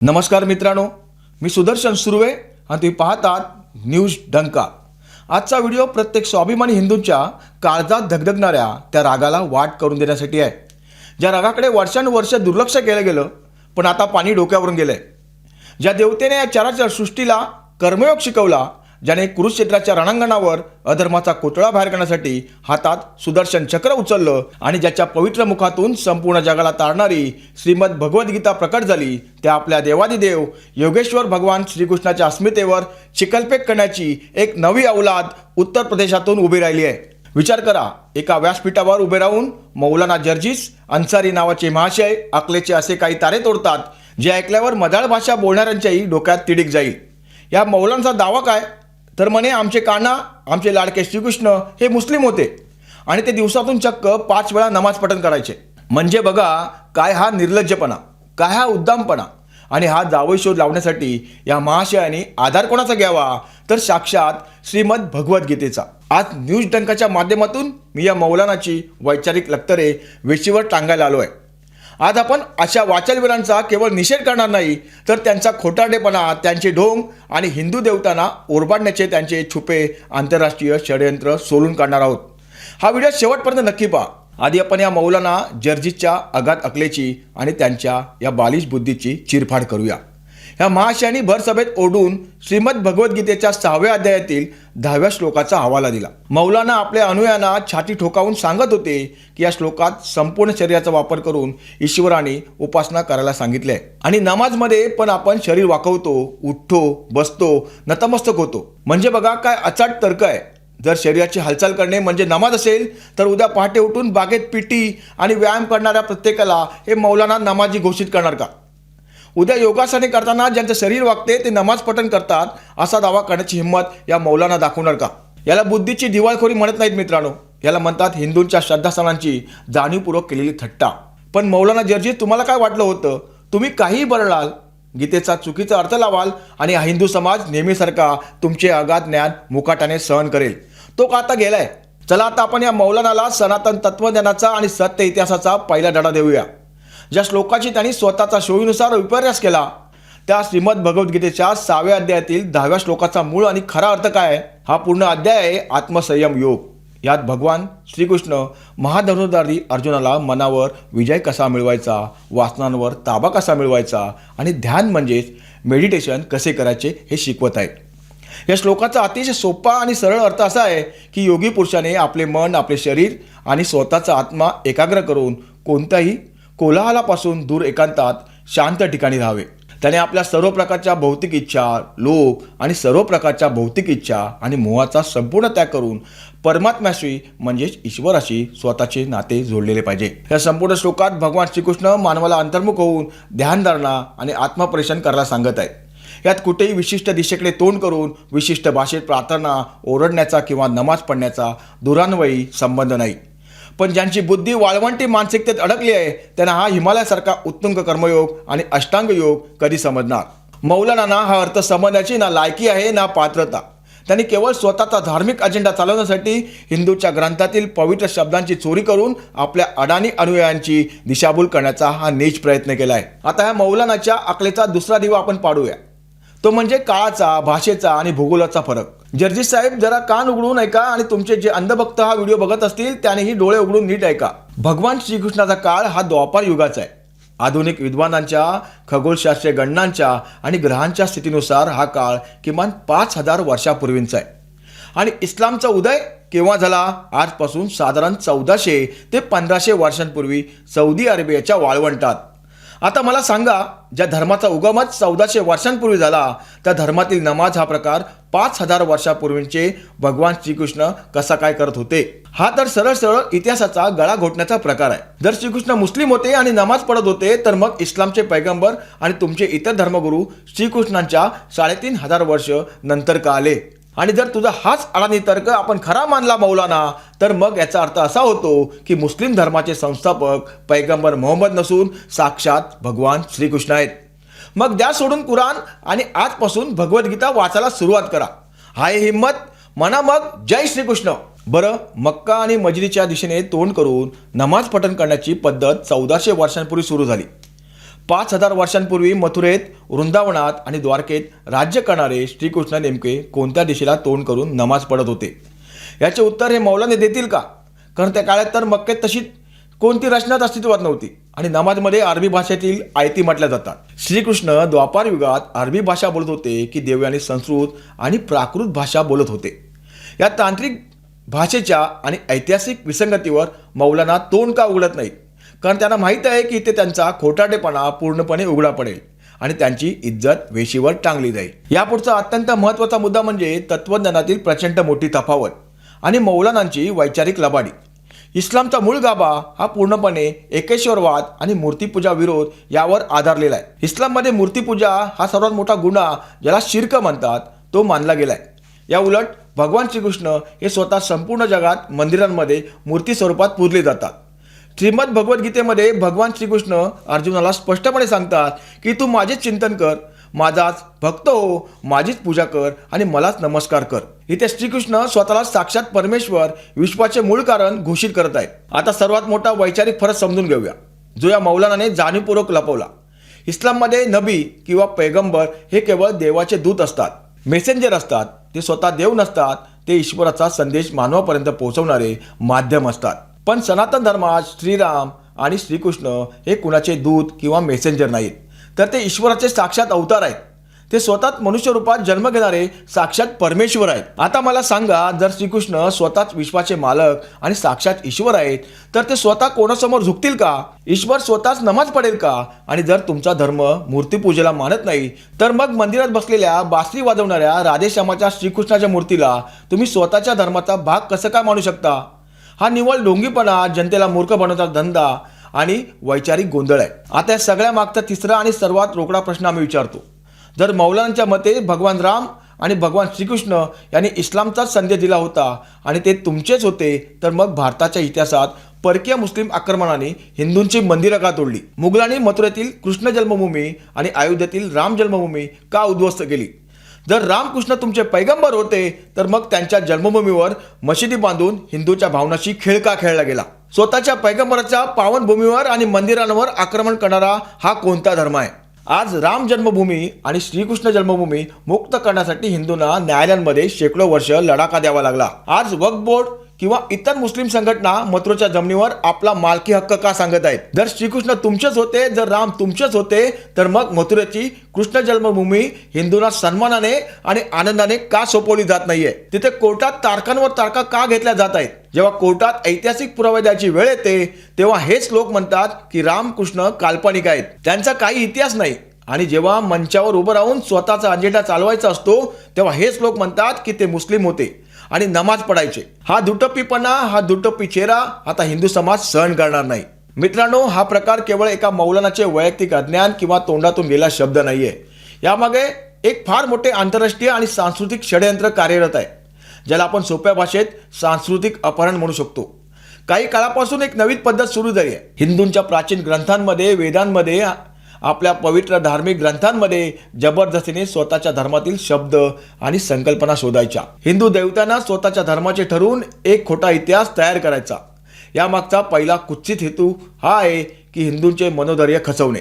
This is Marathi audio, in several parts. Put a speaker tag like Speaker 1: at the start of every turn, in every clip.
Speaker 1: नमस्कार मित्रांनो, मी सुदर्शन सुर्वे आणि तुम्ही पाहतात न्यूज डंका। आजचा व्हिडिओ प्रत्येक स्वाभिमानी हिंदूंच्या काळजात धगधगणाऱ्या त्या रागाला वाट करून देण्यासाठी आहे, ज्या रागाकडे वर्षानुवर्ष दुर्लक्ष केलं गेलं, पण आता पाणी डोक्यावरून गेलंय। ज्या देवतेने या चराचर सृष्टीला कर्मयोग शिकवला, ज्याने कुरुक्षेत्राच्या रणांगणावर अधर्माचा कोटळा बाहेर करण्यासाठी हातात सुदर्शन चक्र उचललं आणि ज्याच्या पवित्र मुखातून संपूर्ण जगाला तारणारी श्रीमद भगवद्गीता प्रकट झाली, त्या आपल्या देवादिदेव योगेश्वर भगवान श्रीकृष्णाच्या अस्मितेवर चिखलफेक करण्याची एक नवी अवलाद उत्तर प्रदेशातून उभी राहिली आहे। विचार करा, एका व्यासपीठावर उभे राहून मौलाना जर्जिस अन्सारी नावाचे महाशय अकलेचे असे काही तारे तोडतात, जे ऐकल्यावर मदाळ भाषा बोलणाऱ्यांच्याही डोक्यात तिडीक जाईल। या मौलांचा दावा काय तर म्हणे, आमचे कान्हा, आमचे लाडके श्रीकृष्ण हे मुस्लिम होते आणि ते दिवसातून चक्क 5 वेळा नमाज पठण करायचे। म्हणजे बघा, काय हा निर्लज्जपणा, काय हा उद्दामपणा। आणि हा जावई शोध लावण्यासाठी या महाशयाने आधार कोणाचा घ्यावा तर साक्षात श्रीमद भगवद्गीतेचा। आज न्यूज डंकाच्या माध्यमातून मी या मौलानाची वैचारिक लक्तरे वेशीवर टांगायला आलो आहे। आज आपण अशा वाचलवीरांचा केवळ निषेध करणार नाही, तर त्यांचा खोटारडेपणा, त्यांचे ढोंग आणि हिंदू देवतांना ओरबाडण्याचे त्यांचे छुपे आंतरराष्ट्रीय षडयंत्र सोलून काढणार आहोत। हा व्हिडिओ शेवटपर्यंत नक्की पहा। आधी आपण या मौलाना जर्जिसच्या अगाध अकलेची आणि त्यांच्या या बालिश बुद्धीची चिरफाड करूया। या महाशयांनी भरसभेत ओढून श्रीमद भगवद्गीतेच्या 6व्या अध्यायातील 10व्या श्लोकाचा हवाला दिला। मौलाना आपल्या अनुयायांना छाती ठोकावून सांगत होते की या श्लोकात संपूर्ण शरीराचा वापर करून ईश्वराने उपासना करायला सांगितले आहे आणि नमाजमध्ये पण आपण शरीर वाकवतो, उठतो, बसतो, नतमस्तक होतो। म्हणजे बघा, काय अचाट तर्क आहे। जर शरीराची हालचाल करणे म्हणजे नमाज असेल, तर उद्या पहाटे उठून बागेत पीटी आणि व्यायाम करणाऱ्या प्रत्येकाला हे मौलाना नमाजी घोषित करणार का? उद्या योगासने करताना ज्यांचं शरीर वागते ते नमाज पठण करतात असा दावा करण्याची हिंमत या मौलाना दाखवणार का? याला बुद्धीची दिवाळखोरी म्हणत नाहीत मित्रांनो, याला म्हणतात हिंदूंच्या श्रद्धास्थानांची जाणीवपूर्वक केलेली थट्टा। पण मौलाना जर्जिस, तुम्हाला काय वाटलं होतं? तुम्ही काहीही बरळाल, गीतेचा चुकीचा अर्थ लावाल आणि हा हिंदू समाज नेहमीसारखा तुमचे अगाध ज्ञान मुकाट्याने सहन करेल। तो का आता गेलाय? चला आता आपण या मौलानाला सनातन तत्वज्ञानाचा आणि सत्य इतिहासाचा पहिला धडा देऊया। ज्या श्लोकाची त्यांनी स्वतःचा सोयीनुसार विपर्यास केला, त्या श्रीमद भगवद्गीतेच्या 6व्या अध्यायातील 10व्या श्लोकाचा मूळ आणि खरा अर्थ काय आहे? हा पूर्ण अध्याय आहे आत्मसंयम योग। यात भगवान श्रीकृष्ण महाधनुर्धारी अर्जुनाला मनावर विजय कसा मिळवायचा, वासनांवर ताबा कसा मिळवायचा आणि ध्यान म्हणजेच मेडिटेशन कसे करायचे हे शिकवत आहेत। या श्लोकाचा अतिशय सोपा आणि सरळ अर्थ असा आहे की योगी पुरुषाने आपले मन, आपले शरीर आणि स्वतःचा आत्मा एकाग्र करून कोणत्याही कोलाहलापासून दूर एकांतात शांत ठिकाणी राहावे। त्याने आपल्या सर्व प्रकारच्या भौतिक इच्छा, लोभ आणि सर्व प्रकारच्या भौतिक इच्छा आणि मोहाचा संपूर्ण त्याग करून परमात्म्याशी म्हणजेच ईश्वराशी स्वतःचे नाते जोडलेले पाहिजे। या संपूर्ण श्लोकात भगवान श्रीकृष्ण मानवाला अंतर्मुख होऊन ध्यानधारणा आणि आत्मपरीक्षण करायला सांगत आहेत। यात कुठेही विशिष्ट दिशेकडे तोंड करून विशिष्ट भाषेत प्रार्थना, ओरडण्याचा किंवा नमाज पढण्याचा दुरान्वयी संबंध नाही। पण ज्यांची बुद्धी वाळवंटी मानसिकतेत अडकली आहे, त्यांना हा हिमालयासारखा उत्तुंग कर्मयोग आणि अष्टांग योग कधी समजणार? मौलानांना हा अर्थ समजण्याची ना लायकी आहे ना पात्रता। त्यांनी केवळ स्वतःचा धार्मिक अजेंडा चालवण्यासाठी हिंदूच्या ग्रंथातील पवित्र शब्दांची चोरी करून आपल्या अडाणी अनुयायांची दिशाभूल करण्याचा हा नीच प्रयत्न केला आहे। आता ह्या मौलानाच्या अकलेचा दुसरा दिवा आपण पाडूया, तो म्हणजे काळाचा, भाषेचा आणि भूगोलाचा फरक। जर्जिस साहेब, जरा कान उघडून ऐका आणि तुमचे जे अंधभक्त हा व्हिडिओ बघत असतील त्यानेही डोळे उघडून नीट ऐका। भगवान श्रीकृष्णाचा काळ हा द्वापार युगाचा आहे। आधुनिक विद्वानांच्या, खगोलशास्त्रीय गणनांच्या आणि ग्रहांच्या स्थितीनुसार हा काळ किमान 5000 वर्षापूर्वींचा आहे। आणि इस्लामचा उदय केव्हा झाला? आजपासून साधारण 1400 ते 1500 वर्षांपूर्वी सौदी अरेबियाच्या वाळवंटात। आता मला सांगा, ज्या धर्माचा उगमच 1400 वर्षांपूर्वी झाला, त्या धर्मातील नमाज हा प्रकार 5000 वर्षापूर्वींचे भगवान श्रीकृष्ण कसा काय करत होते? हा तर सरळ सरळ इतिहासाचा गळा घोटण्याचा प्रकार आहे। जर श्रीकृष्ण मुस्लिम होते आणि नमाज पढत होते, तर मग इस्लामचे पैगंबर आणि तुमचे इतर धर्मगुरू श्रीकृष्णांच्या 3500 वर्ष नंतर का आले? आणि जर तुझा हाच अडाणी तर्क आपण खरा मानला मौलाना, तर मग याचा अर्थ असा होतो की मुस्लिम धर्माचे संस्थापक पैगंबर मोहम्मद नसून साक्षात भगवान श्रीकृष्ण आहेत। मग द्या सोडून कुराण आणि आजपासून भगवद्गीता वाचायला सुरुवात करा। हाय हिम्मत, म्हणा मग जय श्रीकृष्ण। बरं, मक्का आणि मस्जिदीच्या दिशेने तोंड करून नमाज पठण करण्याची पद्धत 1400 वर्षांपूर्वी सुरू झाली। 5000 वर्षांपूर्वी मथुरेत, वृंदावनात आणि द्वारकेत राज्य करणारे श्रीकृष्ण नेमके कोणत्या दिशेला तोंड करून नमाज पढत होते? याचे उत्तर हे मौलाने देतील का? कारण त्या काळात तर मक्केत तशी कोणती रचनाच अस्तित्वात नव्हती आणि नमाजमध्ये अरबी भाषेतील आयती म्हटल्या जातात. श्रीकृष्ण द्वापार युगात अरबी भाषा बोलत होते की देवयानी संस्कृत आणि प्राकृत भाषा बोलत होते? या तांत्रिक भाषेच्या आणि ऐतिहासिक विसंगतीवर मौलाना तोंड का उघडत नाहीत? कारण त्यांना माहीत आहे की इथे त्यांचा खोटाटेपणा पूर्णपणे उघडा पडेल आणि त्यांची इज्जत वेशीवर टांगली जाईल. यापुढचा अत्यंत महत्त्वाचा मुद्दा म्हणजे तत्त्वज्ञानातील प्रचंड मोठी तफावत आणि मौलानांची वैचारिक लबाडी. इस्लामचा मूळ गाभा हा पूर्णपणे एकेश्वरवाद आणि मूर्तीपूजा विरोध यावर आधारलेला आहे. इस्लाममध्ये मूर्तीपूजा हा सर्वात मोठा गुन्हा, ज्याला शिर्क म्हणतात, तो मानला गेलाय. या उलट भगवान श्रीकृष्ण हे स्वतः संपूर्ण जगात मंदिरांमध्ये मूर्ती स्वरूपात पूजले जातात. श्रीमद भगवद्गीतेमध्ये भगवान श्रीकृष्ण अर्जुनाला स्पष्टपणे सांगतात की तू माझेच चिंतन कर, माझाच भक्त हो, माझीच पूजा कर आणि मलाच नमस्कार कर. इथे श्रीकृष्ण स्वतःला साक्षात परमेश्वर, विश्वाचे मूळ कारण घोषित करत आहेत. आता सर्वात मोठा वैचारिक फरक समजून घेऊया, जो या मौलानाने जाणीवपूर्वक लपवला. इस्लाममध्ये नबी किंवा पैगंबर हे केवळ देवाचे दूत असतात, मेसेंजर असतात. ते स्वतः देव नसतात, ते ईश्वराचा संदेश मानवापर्यंत पोहोचवणारे माध्यम असतात. पण सनातन धर्मात श्रीराम आणि श्रीकृष्ण हे कुणाचे दूत किंवा मेसेंजर नाहीत, तर ते ईश्वराचे साक्षात अवतार आहेत. ते स्वतः मनुष्य रूपात जन्म घेणारे साक्षात परमेश्वर आहेत. आता मला सांगा, जर श्रीकृष्ण स्वतःच विश्वाचे मालक आणि साक्षात ईश्वर आहेत, तर ते स्वतः कोणासमोर झुकतील का? ईश्वर स्वतःच नमाज पडेल का? आणि जर तुमचा धर्म मूर्तीपूजेला मानत नाही, तर मग मंदिरात बसलेल्या बासरी वाजवणाऱ्या राधेश्यामाच्या श्रीकृष्णाच्या मूर्तीला तुम्ही स्वतःच्या धर्माचा भाग कसं काय मानू शकता? हा निव्वळ ढोंगीपणा, जनतेला मूर्ख बनवण्याचा धंदा आणि वैचारिक गोंधळ आहे. आता या सगळ्या मागचा तिसरा आणि सर्वात रोकडा प्रश्न आम्ही विचारतो. जर मौलानांच्या मते भगवान राम आणि भगवान श्रीकृष्ण यांनी इस्लामचाच संदेश दिला होता आणि ते तुमचेच होते, तर मग भारताच्या इतिहासात परकीय मुस्लिम आक्रमणाने हिंदूंची मंदिरं का तोडली? मुघलांनी मथुरेतील कृष्ण जन्मभूमी आणि अयोध्येतील राम जन्मभूमी का उद्ध्वस्त केली? जर रामकृष्ण तुमचे पैगंबर होते, तर मग त्यांच्या जन्मभूमीवर मशिदी बांधून हिंदूच्या भावनाशी खेळ का खेळला गेला? स्वतःच्या पैगंबराच्या पावनभूमीवर आणि मंदिरांवर आक्रमण करणारा हा कोणता धर्म आहे? आज राम जन्मभूमी आणि श्रीकृष्ण जन्मभूमी मुक्त करण्यासाठी हिंदूंना न्यायालयांमध्ये शेकडो वर्ष लढा द्यावा लागला. आज वक्फ बोर्ड किंवा इतर मुस्लिम संघटना मथुरेच्या जमिनीवर आपला मालकी हक्क का सांगत आहेत? जर श्रीकृष्ण तुमचेच होते, जर राम तुमचेच होते, तर मग मथुरेची कृष्ण जन्मभूमी हिंदूंना सन्मानाने आणि आनंदाने का सोपवली जात नाहीये? तिथे कोर्टात तारखांवर तारखा का घेतल्या जात आहेत? जेव्हा कोर्टात ऐतिहासिक पुरावे द्यायची वेळ येते, तेव्हा हेच लोक म्हणतात की रामकृष्ण काल्पनिक आहेत, त्यांचा काही इतिहास नाही. आणि जेव्हा मंचावर उभं राहून स्वतःचा अजेंडा चालवायचा असतो, तेव्हा हेच लोक म्हणतात की ते मुस्लिम होते आणि नमाज पडायचे. हा दुटप्पीपणा, हा दुटप्पी चेहरा आता हिंदू समाज सहन करणार नाही. मित्रांनो, हा प्रकार केवळ एका मौलानाचे वैयक्तिक अज्ञान किंवा तोंडातून गेला शब्द नाहीये. यामागे एक फार मोठे आंतरराष्ट्रीय आणि सांस्कृतिक षडयंत्र कार्यरत आहे, ज्याला आपण सोप्या भाषेत सांस्कृतिक अपहरण म्हणू शकतो. काही काळापासून एक नवीन पद्धत सुरू झाली आहे. हिंदूंच्या प्राचीन ग्रंथांमध्ये, वेदांमध्ये, आपल्या पवित्र धार्मिक ग्रंथांमध्ये जबरदस्तीने स्वतःच्या धर्मातील शब्द आणि संकल्पना शोधायच्या. हिंदू देवतांना स्वतःच्या धर्माचे ठरवून एक खोटा इतिहास तयार करायचा. यामागचा पहिला कुत्सित हेतू हा आहे की हिंदूंचे मनोधैर्य खचवणे.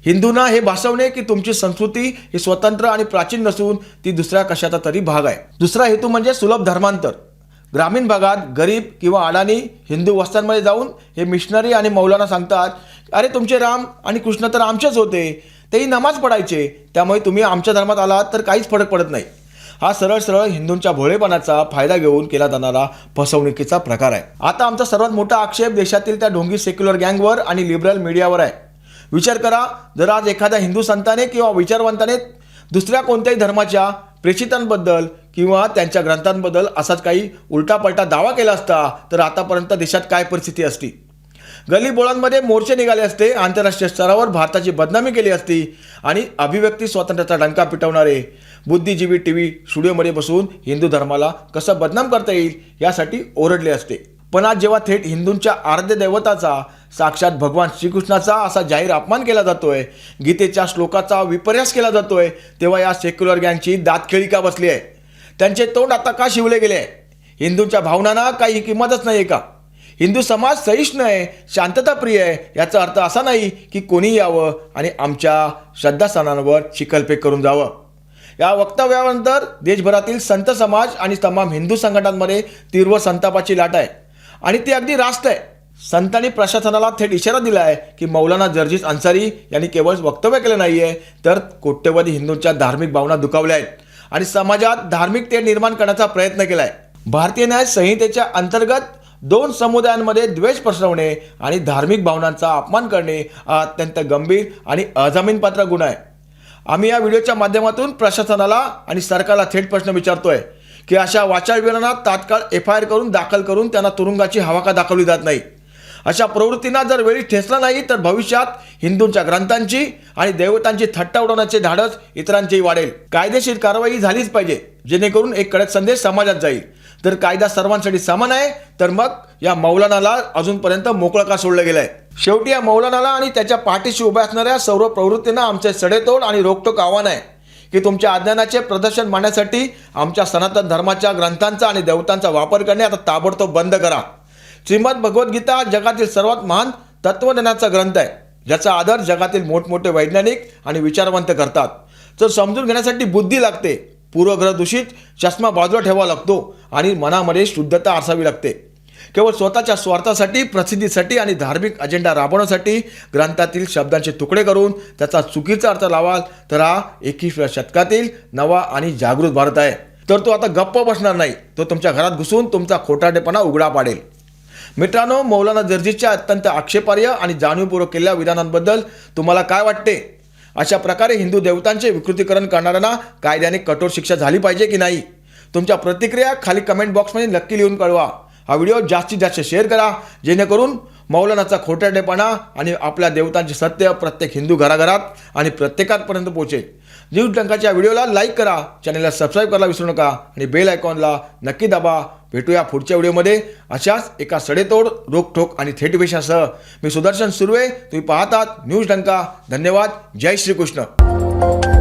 Speaker 1: हिंदूंना हे भासवणे की तुमची संस्कृती ही स्वतंत्र आणि प्राचीन नसून ती दुसऱ्या कशाचा तरी भाग आहे. दुसरा हेतू म्हणजे सुलभ धर्मांतर. ग्रामीण भागात गरीब किंवा अडाणी हिंदू वस्त्यांमध्ये जाऊन हे मिशनरी आणि मौलाना सांगतात, अरे तुमचे राम आणि कृष्ण तर आमचेच होते, तेही नमाज पडायचे, त्यामुळे तुम्ही आमच्या धर्मात आलात तर काहीच फरक पडत नाही. हा सरळ सरळ हिंदूंच्या भोळेपणाचा फायदा घेऊन केला जाणारा फसवणुकीचा प्रकार आहे. आता आमचा सर्वात मोठा आक्षेप देशातील त्या ढोंगी सेक्युलर गँगवर आणि लिबरल मीडियावर आहे. विचार करा, जर आज एखाद्या हिंदू संताने किंवा विचारवंताने दुसऱ्या कोणत्याही धर्माच्या प्रेषितांबद्दल किंवा त्यांच्या ग्रंथांबद्दल असाच काही उलटापलटा दावा केला असता, तर आतापर्यंत देशात काय परिस्थिती असती? गलीबोळांमध्ये मोर्चे निघाले असते, आंतरराष्ट्रीय स्तरावर भारताची बदनामी केली असती आणि अभिव्यक्ती स्वातंत्र्याचा डंका पिटवणारे बुद्धिजीवी टीव्ही स्टुडिओमध्ये बसून हिंदू धर्माला कसं बदनाम करता येईल यासाठी ओरडले असते. पण आज जेव्हा थेट हिंदूंच्या आराध्य दैवताचा, साक्षात भगवान श्रीकृष्णाचा असा जाहीर अपमान केला जातोय, गीतेच्या श्लोकाचा विपर्यास केला जातोय, तेव्हा या सेक्युलर गँगची दातखिळी का बसली आहे? त्यांचे तोंड आता का शिवले गेले आहे? हिंदूंच्या भावनांना काही किंमतच नाही का? हिंदू समाज सहिष्णू आहे, शांतताप्रिय आहे, याचा अर्थ असा नाही की कोणी यावं आणि आमच्या श्रद्धास्थानांवर चिखलफेक करून जावं. या वक्तव्यानंतर देशभरातील संत समाज आणि तमाम हिंदू संघटनांमध्ये तीव्र संतापाची लाट आहे आणि ती अगदी रास्त आहे. संतांनी प्रशासनाला थेट इशारा दिला आहे की मौलाना जर्जिस अन्सारी यांनी केवळ वक्तव्य केलं नाही आहे, तर कोट्यवधी हिंदूंच्या धार्मिक भावना दुखावल्या आहेत आणि समाजात धार्मिकते निर्माण करण्याचा प्रयत्न केला आहे. भारतीय न्याय संहितेच्या अंतर्गत 2 समुदायांमध्ये द्वेष पसरवणे आणि धार्मिक भावनांचा अपमान करणे हा अत्यंत गंभीर आणि अजामीनपात्र गुन्हा आहे. आम्ही या व्हिडिओच्या माध्यमातून प्रशासनाला आणि सरकारला थेट प्रश्न विचारतोय की अशा वाचाळवीरांना तात्काळ FIR दाखल करून त्यांना तुरुंगाची हवा का दाखवली जात नाही. अशा प्रवृत्तींना जर वेळी ठेचला नाही तर भविष्यात हिंदूंच्या ग्रंथांची आणि देवतांची थट्टा उडवण्याचे धाडस इतरांचेही वाढेल. कायदेशीर कारवाई झालीच पाहिजे, जेणेकरून एक कडक संदेश समाजात जाईल. तर कायदा सर्वांसाठी समान आहे, तर मग या मौलानाला अजूनपर्यंत मोकळं का सोडलं गेलंय? शेवटी या मौलानाला आणि त्याच्या पाठीशी उभ्या असणाऱ्या सर्व प्रवृत्तींना आमचे सडेतोड आणि रोखठोक आव्हान आहे की तुमच्या अज्ञानाचे प्रदर्शन मांडण्यासाठी आमच्या सनातन धर्माच्या ग्रंथांचा आणि देवतांचा वापर करणे आता ताबडतोब बंद करा. श्रीमद भगवद्गीता जगातील सर्वात महान तत्वज्ञानाचा ग्रंथ आहे, ज्याचा आदर जगातील मोठमोठे वैज्ञानिक आणि विचारवंत करतात. तर समजून घेण्यासाठी बुद्धी लागते, पूर्वग्रह दूषित चष्मा बाजूला ठेवावा लागतो आणि मनामध्ये शुद्धता असावी लागते. केवळ स्वतःच्या स्वार्थासाठी, प्रसिद्धीसाठी आणि धार्मिक अजेंडा राबवण्यासाठी ग्रंथातील शब्दांचे तुकडे करून त्याचा चुकीचा अर्थ लावाल तर हा 21व्या शतकातील नवा आणि जागृत भारत आहे. तर तो आता गप्प बसणार नाही, तो तुमच्या घरात घुसून तुमचा खोटारडेपणा उघडा पाडेल. मित्रांनो, मौलाना जर्जिसच्या अत्यंत आक्षेपार्ह आणि जाणीवपूर्वक केलेल्या विधानांबद्दल तुम्हाला काय वाटते? अशा प्रकारे हिंदू देवतांचे विकृतीकरण करणाऱ्यांना कायद्याने कठोर शिक्षा झाली पाहिजे की नाही? तुमच्या प्रतिक्रिया खाली कमेंट बॉक्समध्ये नक्की लिहून कळवा. हा व्हिडिओ जास्तीत जास्त शेअर करा, जेणेकरून मौलानाचा खोटारडेपणा आणि आपल्या देवतांचे सत्य प्रत्येक हिंदू घराघरात आणि प्रत्येकापर्यंत पोहोचेल. न्यूज डंकाच्या व्हिडिओला लाईक करा, चॅनलला सबस्क्राईब करायला विसरू नका आणि बेल आयकॉनला नक्की दाबा. भेटूया पुढच्या व्हिडिओमध्ये अशाच एका सडेतोड, रोखठोक आणि थेट विषयासह. मी सुदर्शन सुर्वे, तुम्ही पाहतात न्यूज डंका. धन्यवाद. जय श्रीकृष्ण.